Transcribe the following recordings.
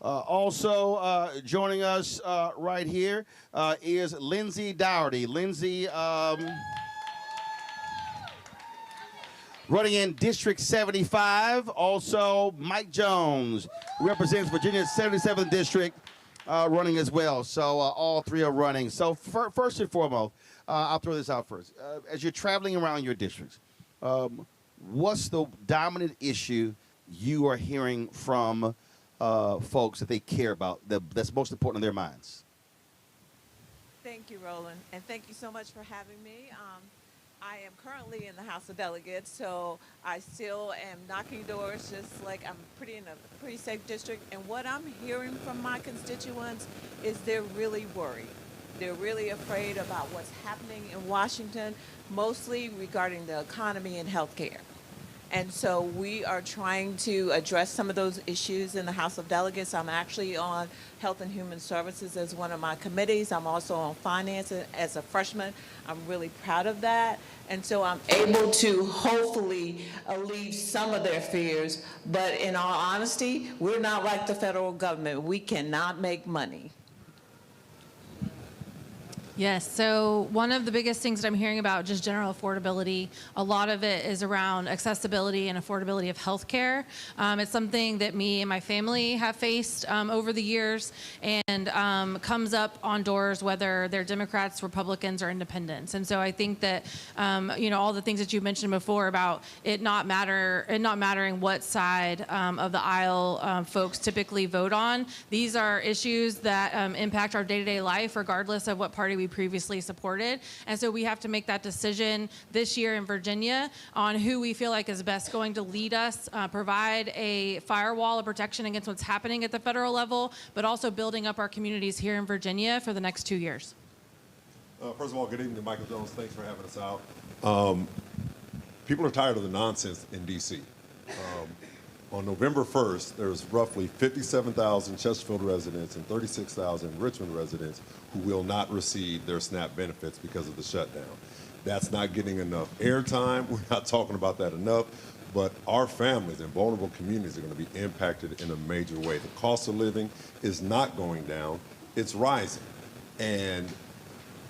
Also joining us right here is Lindsey Dougherty. Lindsey running in District 75. Also, Mike Jones represents Virginia's 77th District, running as well. So all three are running. So first and foremost, I'll throw this out first. As you're traveling around your districts, what's the dominant issue you are hearing from folks that they care about, that's most important in their minds? Thank you, Roland, and thank you so much for having me. I am currently in the House of Delegates, so I still am knocking doors, just like I'm in a pretty safe district. And what I'm hearing from my constituents is they're really worried. They're really afraid about what's happening in Washington, mostly regarding the economy and healthcare. And so we are trying to address some of those issues in the House of Delegates. I'm actually on Health and Human Services as one of my committees. I'm also on Finance as a freshman. I'm really proud of that. And so I'm able to hopefully alleviate some of their fears. But in all honesty, we're not like the federal government. We cannot make money. Yes, so one of the biggest things that I'm hearing about just general affordability, a lot of it is around accessibility and affordability of healthcare. It's something that me and my family have faced over the years, and comes up on doors whether they're Democrats, Republicans, or independents. And so I think that all the things that you mentioned before about it not mattering what side of the aisle folks typically vote on, these are issues that impact our day-to-day life regardless of what party we previously supported. And so we have to make that decision this year in Virginia on who we feel like is best going to lead us, provide a firewall of protection against what's happening at the federal level, but also building up our communities here in Virginia for the next 2 years. First of all, good evening, Michael Jones. Thanks for having us out. People are tired of the nonsense in D.C. On November 1st, there's roughly 57,000 Chesterfield residents and 36,000 Richmond residents who will not receive their SNAP benefits because of the shutdown. That's not getting enough airtime. We're not talking about that enough. But our families and vulnerable communities are going to be impacted in a major way. The cost of living is not going down, it's rising. And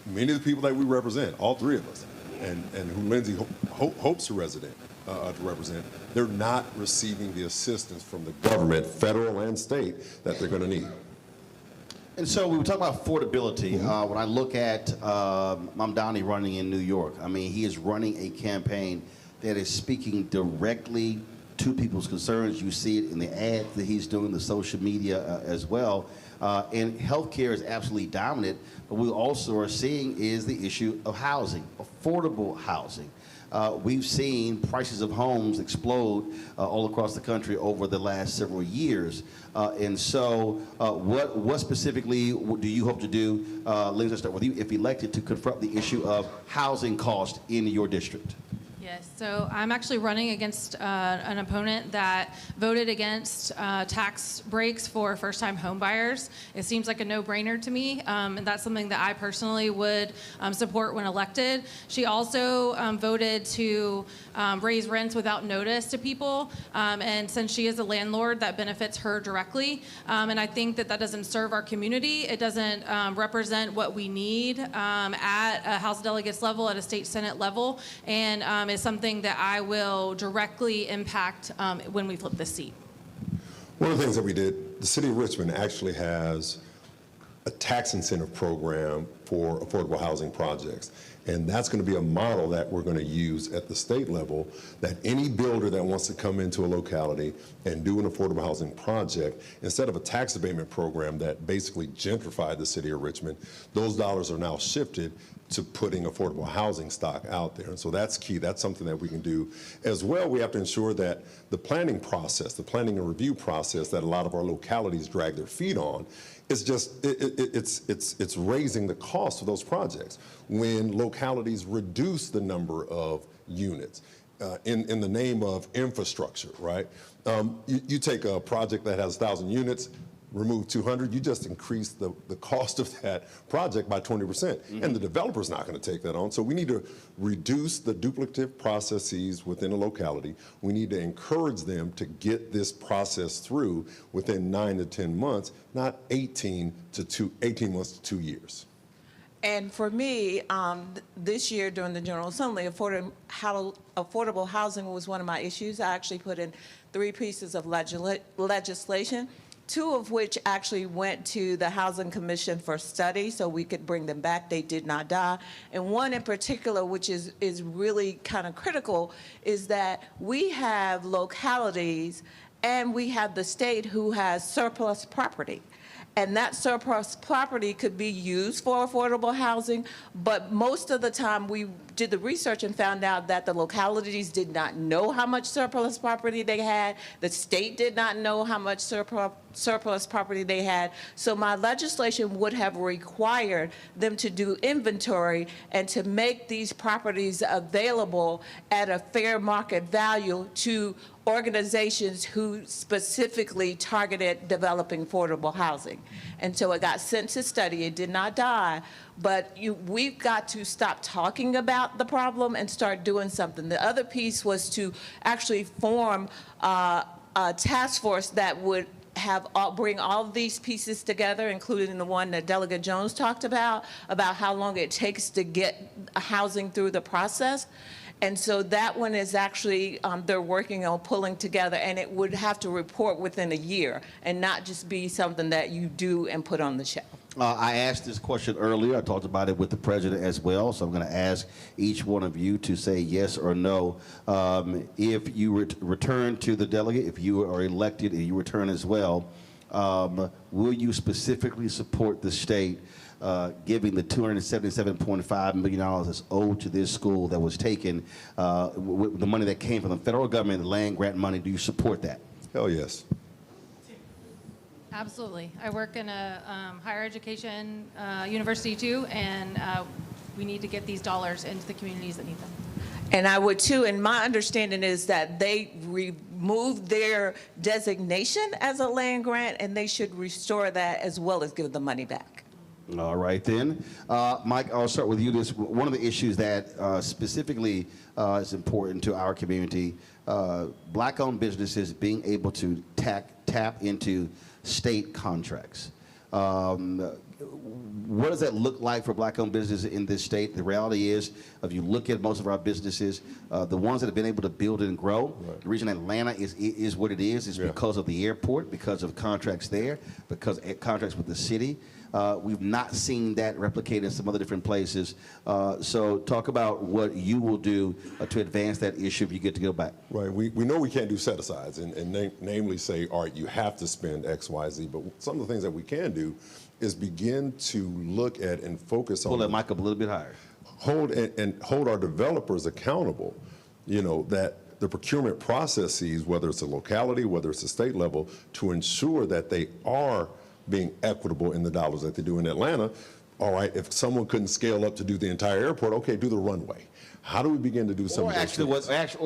many of the people that we represent, all three of us, and who Lindsey hopes to represent, they're not receiving the assistance from the government, federal and state, that they're going to need. And so we were talking about affordability. When I look at Mamdani running in New York, I mean, he is running a campaign that is speaking directly to people's concerns. You see it in the ads that he's doing, the social media as well. And healthcare is absolutely dominant, but we also are seeing is the issue of housing, affordable housing. We've seen prices of homes explode all across the country over the last several years. And so what specifically do you hope to do, Lindsey, start with you, if elected, to confront the issue of housing cost in your district? Yes, so I'm actually running against an opponent that voted against tax breaks for first-time home buyers. It seems like a no-brainer to me, and that's something that I personally would support when elected. She also voted to raise rents without notice to people, and since she is a landlord, that benefits her directly. And I think that that doesn't serve our community. It doesn't represent what we need at a House of Delegates level, at a state Senate level, and is something that I will directly impact when we flip this seat. One of the things that we did, the city of Richmond actually has a tax incentive program for affordable housing projects. And that's going to be a model that we're going to use at the state level, that any builder that wants to come into a locality and do an affordable housing project, instead of a tax abatement program that basically gentrified the city of Richmond, those dollars are now shifted to putting affordable housing stock out there. And so that's key. That's something that we can do. As well, we have to ensure that the planning process, the planning and review process that a lot of our localities drag their feet on, is just, it's raising the cost of those projects. When localities reduce the number of units in the name of infrastructure, right? You take a project that has 1,000 units, remove 200, you just increase the cost of that project by 20%. And the developer's not going to take that on. So we need to reduce the duplicative processes within a locality. We need to encourage them to get this process through within 9 to 10 months, not 18 months to 2 years. And for me, this year during the General Assembly, affordable housing was one of my issues. I actually put in 3 pieces of legislation, 2 of which actually went to the Housing Commission for study so we could bring them back. They did not die. And one in particular, which is really kind of critical, is that we have localities and we have the state who has surplus property. And that surplus property could be used for affordable housing, but most of the time we did the research and found out that the localities did not know how much surplus property they had. The state did not know how much surplus property they had. So my legislation would have required them to do inventory and to make these properties available at a fair market value to organizations who specifically targeted developing affordable housing. And so it got sent to study. It did not die, but we've got to stop talking about the problem and start doing something. The other piece was to actually form a task force that would bring all of these pieces together, including the one that Delegate Jones talked about how long it takes to get housing through the process. And so that one is actually, they're working on pulling together, and it would have to report within a year and not just be something that you do and put on the shelf. I asked this question earlier. I talked about it with the president as well. So I'm going to ask each one of you to say yes or no. If you return to the delegate, if you are elected and you return as well, will you specifically support the state giving the $277.5 million that's owed to this school that was taken, with the money that came from the federal government, the land grant money? Do you support that? Hell yes. Absolutely. I work in a higher education university too, and we need to get these dollars into the communities that need them. And I would too, and my understanding is that they removed their designation as a land grant, and they should restore that as well as give the money back. All right then. Mike, I'll start with you. This one of the issues that specifically is important to our community, black-owned businesses being able to tap into state contracts. What does that look like for black-owned businesses in this state? The reality is, if you look at most of our businesses, the ones that have been able to build and grow, right. The reason Atlanta is what it is because of the airport, because of contracts there, because of contracts with the city. We've not seen that replicated in some other different places. So talk about what you will do to advance that issue if you get to go back. Right. We know we can't do set-asides and namely say, all right, you have to spend X, Y, Z. But some of the things that we can do is begin to look at and focus on. Pull that mic up a little bit higher. Hold our developers accountable, that the procurement processes, whether it's a locality, whether it's a state level, to ensure that they are being equitable in the dollars that they do in Atlanta. All right, if someone couldn't scale up to do the entire airport, okay, do the runway. How do we begin to do some of those things?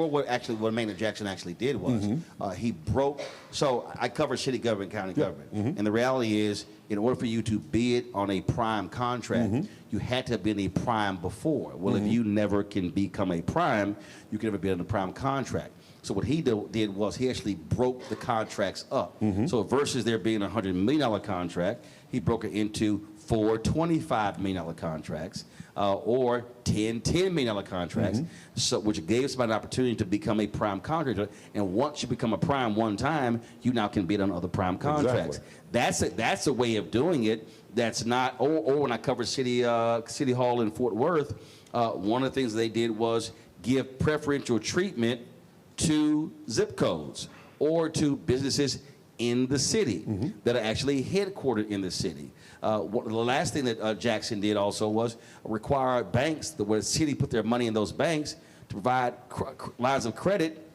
What Maynard Jackson actually did was he broke. So I cover city government, county government, and the reality is, in order for you to bid on a prime contract, you had to have been a prime before. Well, if you never can become a prime, you can never bid on a prime contract. So what he did was he actually broke the contracts up. So versus there being a $100 million contract, he broke it into 4 $25 million contracts or 10 $10 million contracts, so which gave somebody an opportunity to become a prime contractor. And once you become a prime one time, you now can bid on other prime contracts. Exactly. That's a way of doing it. That's not. Or when I covered City Hall in Fort Worth, one of the things they did was give preferential treatment to zip codes or to businesses in the city that are actually headquartered in the city. The last thing that Jackson did also was require banks, where the city put their money in those banks, to provide lines of credit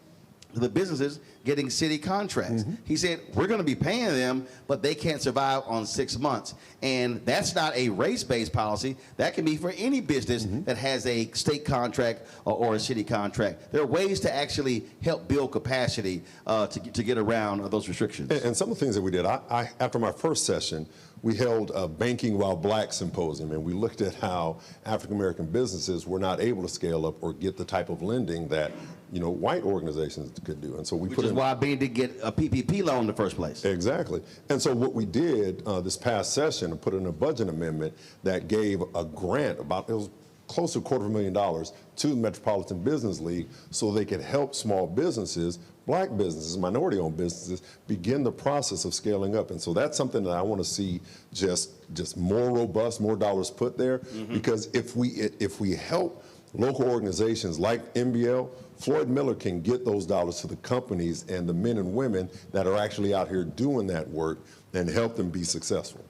the businesses getting city contracts. He said, we're going to be paying them, but they can't survive on 6 months. And that's not a race-based policy. That can be for any business that has a state contract or a city contract. There are ways to actually help build capacity to get around those restrictions. And some of the things that we did, I after my first session, we held a Banking While Black symposium, and we looked at how African-American businesses were not able to scale up or get the type of lending that, you know, white organizations could do. And so we Which is why Bean didn't get a PPP loan in the first place. Exactly. And so what we did this past session, put in a budget amendment that gave a grant, it was close to $250,000 to the Metropolitan Business League so they could help small businesses, black businesses, minority-owned businesses, begin the process of scaling up. And so that's something that I want to see just more robust, more dollars put there, because if we help local organizations like MBL, Floyd Miller can get those dollars to the companies and the men and women that are actually out here doing that work and help them be successful.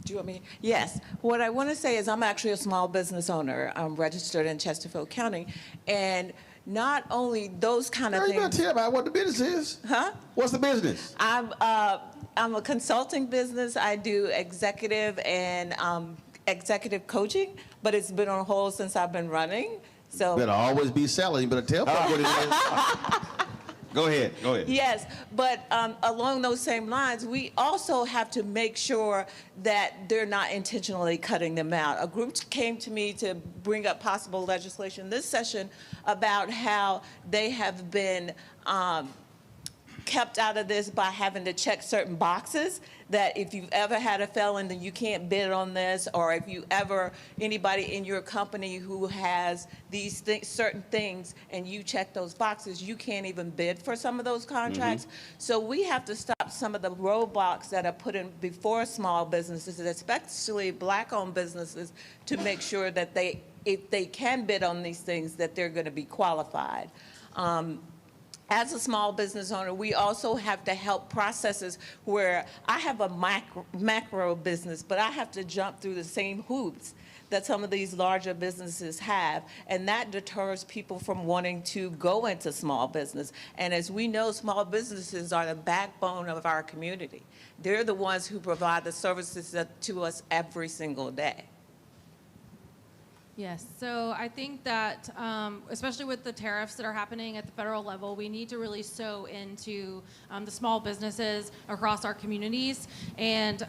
Do you want me? Yes. What I want to say is I'm actually a small business owner. I'm registered in Chesterfield County. And not only those kind of Girl, things. you got to tell me what the business is. Huh? What's the business? I'm a consulting business. I do executive and executive coaching, but it's been on hold since I've been running. So You better always be selling. You better tell folks what it is. Go ahead. yes, but along those same lines, we also have to make sure that they're not intentionally cutting them out. A group came to me to bring up possible legislation this session about how they have been kept out of this by having to check certain boxes, that if you've ever had a felon, then you can't bid on this, or if you ever, anybody in your company who has these certain things and you check those boxes, you can't even bid for some of those contracts. So we have to stop some of the roadblocks that are put in before small businesses, especially black-owned businesses, to make sure that if they can bid on these things, that they're going to be qualified. As a small business owner, we also have to help processes where I have a macro business, but I have to jump through the same hoops that some of these larger businesses have, and that deters people from wanting to go into small business. And as we know, small businesses are the backbone of our community. They're the ones who provide the services to us every single day. Yes, so I think that, especially with the tariffs that are happening at the federal level, we need to really sow into the small businesses across our communities. And,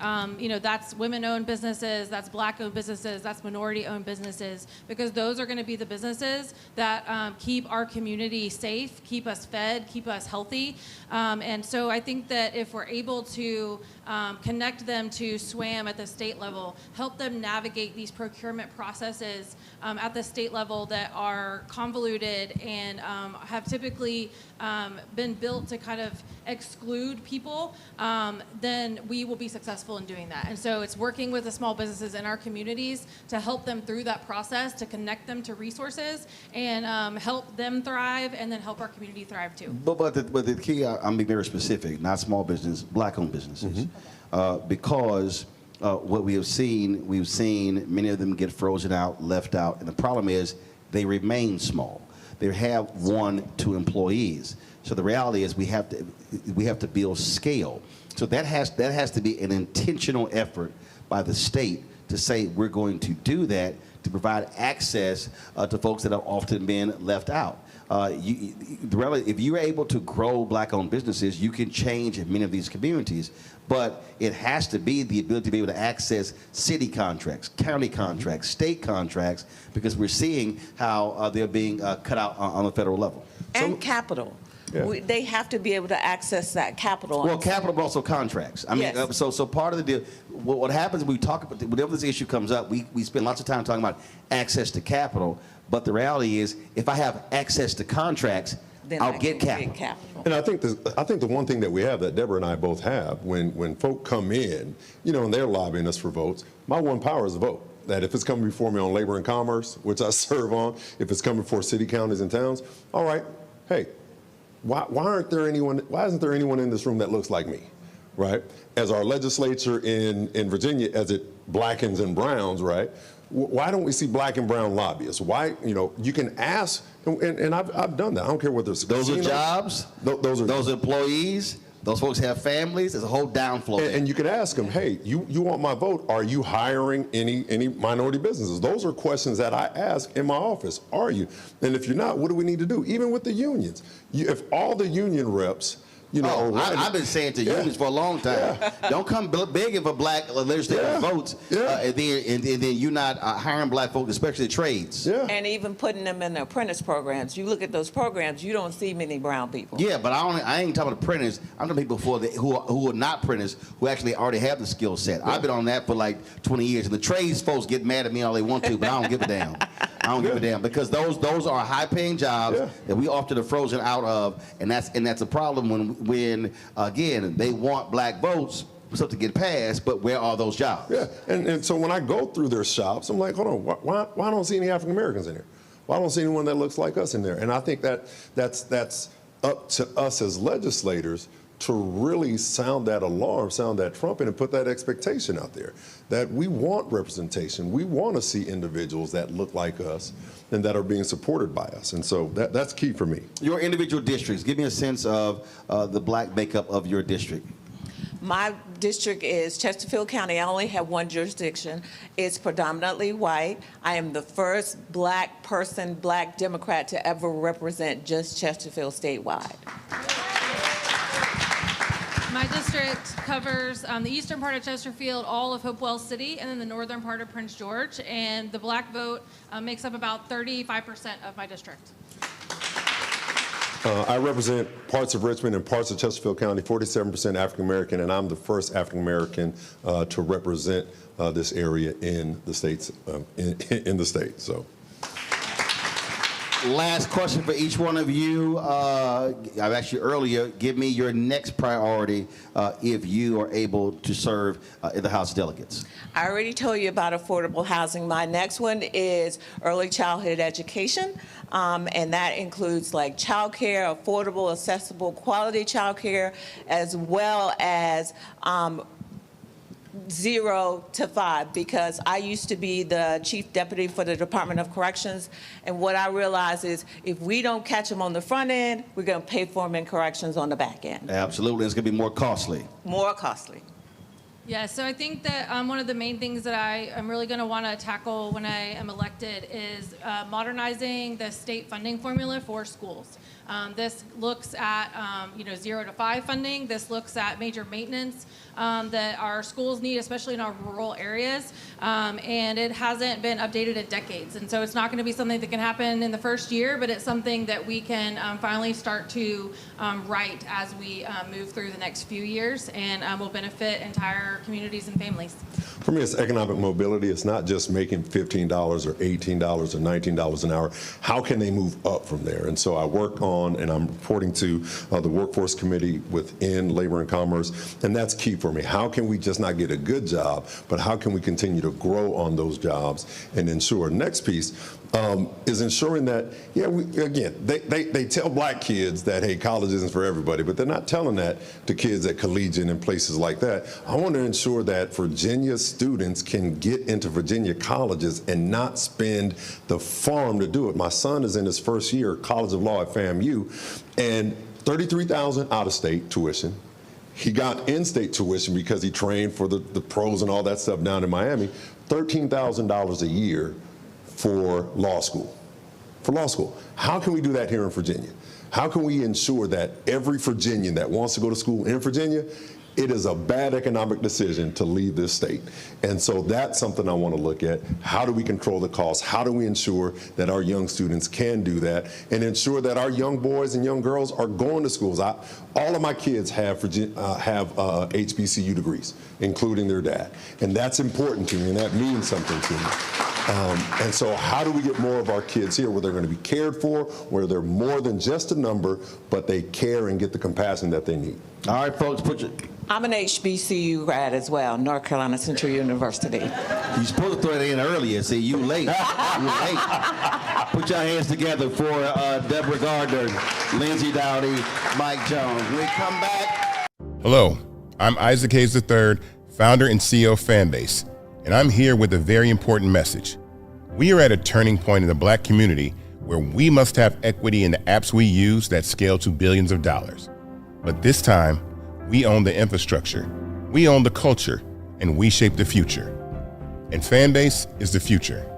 that's women-owned businesses, that's black-owned businesses, that's minority-owned businesses, because those are going to be the businesses that keep our community safe, keep us fed, keep us healthy. And so I think that if we're able to connect them to SWAM at the state level, help them navigate these procurement processes at the state level that are convoluted and have typically been built to kind of exclude people, then we will be successful in doing that. And so it's working with the small businesses in our communities to help them through that process, to connect them to resources and help them thrive, and then help our community thrive too. But the key, I'm being very specific, not small business, black-owned businesses. Because what we've seen many of them get frozen out, left out, and the problem is they remain small. They have 1-2 employees. So the reality is we have to build scale. So that has to be an intentional effort by the state to say we're going to do that to provide access to folks that have often been left out. If you're able to grow black-owned businesses, you can change in many of these communities. But it has to be the ability to be able to access city contracts, county contracts, state contracts, because we're seeing how they're being cut out on the federal level. And capital. Yeah. They have to be able to access that capital. Well, capital, but also contracts. I mean, Yes. so part of the deal, what happens when we talk about, whenever this issue comes up, we spend lots of time talking about access to capital, but the reality is, if I have access to contracts, Then I'll I get can capital. And I think the one thing that we have, that Deborah and I both have, when folk come in, and they're lobbying us for votes, my one power is a vote. That if it's coming before me on labor and commerce, which I serve on, if it's coming before city, counties, and towns, all right, hey, why isn't there anyone in this room that looks like me, right? As our legislature in Virginia, as it blackens and browns, right? Why don't we see black and brown lobbyists? Why, you can ask, and I've done that. I don't care whether it's those are jobs. Those employees. Those folks have families. There's a whole downflow. And you could ask them, hey, you want my vote? Are you hiring any minority businesses? Those are questions that I ask in my office. Are you? And if you're not, what do we need to do? Even with the unions, if all the union reps, I've been saying to unions for a long time, don't come begging for black legislative votes, and then you're not hiring black folks, especially trades. And even putting them in the apprentice programs. You look at those programs, you don't see many brown people. Yeah, but I ain't talking about apprentices. I'm talking people who are not apprentices, who actually already have the skill set. I've been on that for like 20 years, and the trades folks get mad at me all they want to, but I don't give a damn. I don't give a damn, because those are high-paying jobs that we often are frozen out of, and that's a problem when again they want black votes for something to get passed, but where are those jobs? Yeah, and so when I go through their shops, I'm like, hold on, why I don't see any African Americans in here? Why I don't see anyone that looks like us in there? And I think that's up to us as legislators to really sound that alarm, sound that trumpet, and put that expectation out there that we want representation. We want to see individuals that look like us and that are being supported by us. And so that's key for me. Your individual districts, give me a sense of the black makeup of your district. My district is Chesterfield County. I only have one jurisdiction. It's predominantly white. I am the first black person, black Democrat to ever represent just Chesterfield statewide. My district covers the eastern part of Chesterfield, all of Hopewell City, and then the northern part of Prince George. And the black vote makes up about 35% of my district. I represent parts of Richmond and parts of Chesterfield County, 47% African American, and I'm the first African American to represent this area in the states, in the state. So. Last question for each one of you. I've asked you earlier, give me your next priority if you are able to serve in the House of Delegates. I already told you about affordable housing. My next one is early childhood education, and that includes like childcare, affordable, accessible, quality childcare, as well as 0 to 5, because I used to be the chief deputy for the Department of Corrections, and what I realize is if we don't catch them on the front end, we're going to pay for them in corrections on the back end. Absolutely, it's going to be more costly. More costly. Yeah, so I think that one of the main things that I am really going to want to tackle when I am elected is modernizing the state funding formula for schools. This looks at 0 to 5 funding. This looks at major maintenance that our schools need, especially in our rural areas, and it hasn't been updated in decades. And so it's not going to be something that can happen in the first year, but it's something that we can finally start to right as we move through the next few years, and will benefit entire communities and families. For me, it's economic mobility. It's not just making $15 or $18 or $19 an hour. How can they move up from there? And so I work on, and I'm reporting to the Workforce Committee within Labor and Commerce, and that's key for me. How can we just not get a good job, but how can we continue to grow on those jobs and ensure? Next piece is ensuring that, they tell black kids that, hey, college isn't for everybody, but they're not telling that to kids at Collegiate and places like that. I want to ensure that Virginia students can get into Virginia colleges and not spend the farm to do it. My son is in his first year, College of Law at FAMU, and $33,000 out-of-state tuition. He got in-state tuition because he trained for the pros and all that stuff down in Miami, $13,000 a year for law school. How can we do that here in Virginia? How can we ensure that every Virginian that wants to go to school in Virginia, it is a bad economic decision to leave this state? And so that's something I want to look at. How do we control the costs? How do we ensure that our young students can do that and ensure that our young boys and young girls are going to schools? All of my kids have HBCU degrees, including their dad. And that's important to me, and that means something to me. And so how do we get more of our kids here where they're going to be cared for, where they're more than just a number, but they care and get the compassion that they need? All right, folks, I'm an HBCU grad as well, North Carolina Central University. You're supposed to throw it in earlier. See, you late. You late. Put your hands together for Deborah Gardner, Lindsey Dougherty, Mike Jones. When we come back. Hello, I'm Isaac Hayes III, founder and CEO of Fanbase, and I'm here with a very important message. We are at a turning point in the Black community where we must have equity in the apps we use that scale to billions of dollars. But this time, we own the infrastructure, we own the culture, and we shape the future. And Fanbase is the future.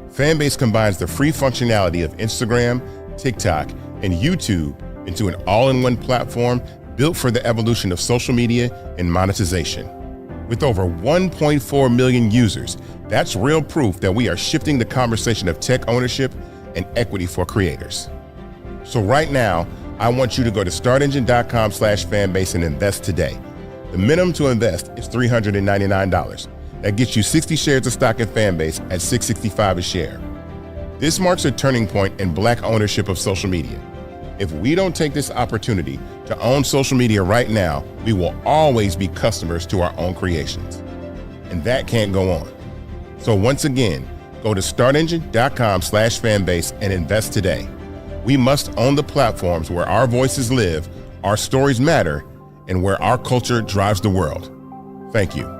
Fanbase combines the free functionality of Instagram, TikTok, and YouTube into an all-in-one platform built for the evolution of social media and monetization. With over 1.4 million users, that's real proof that we are shifting the conversation of tech ownership and equity for creators. So right now, I want you to go to startengine.com/fanbase and invest today. The minimum to invest is $399. That gets you 60 shares of stock in Fanbase at $665 a share. This marks a turning point in Black ownership of social media. If we don't take this opportunity to own social media right now, we will always be customers to our own creations. And that can't go on. So once again, go to startengine.com/fanbase and invest today. We must own the platforms where our voices live, our stories matter, and where our culture drives the world. Thank you.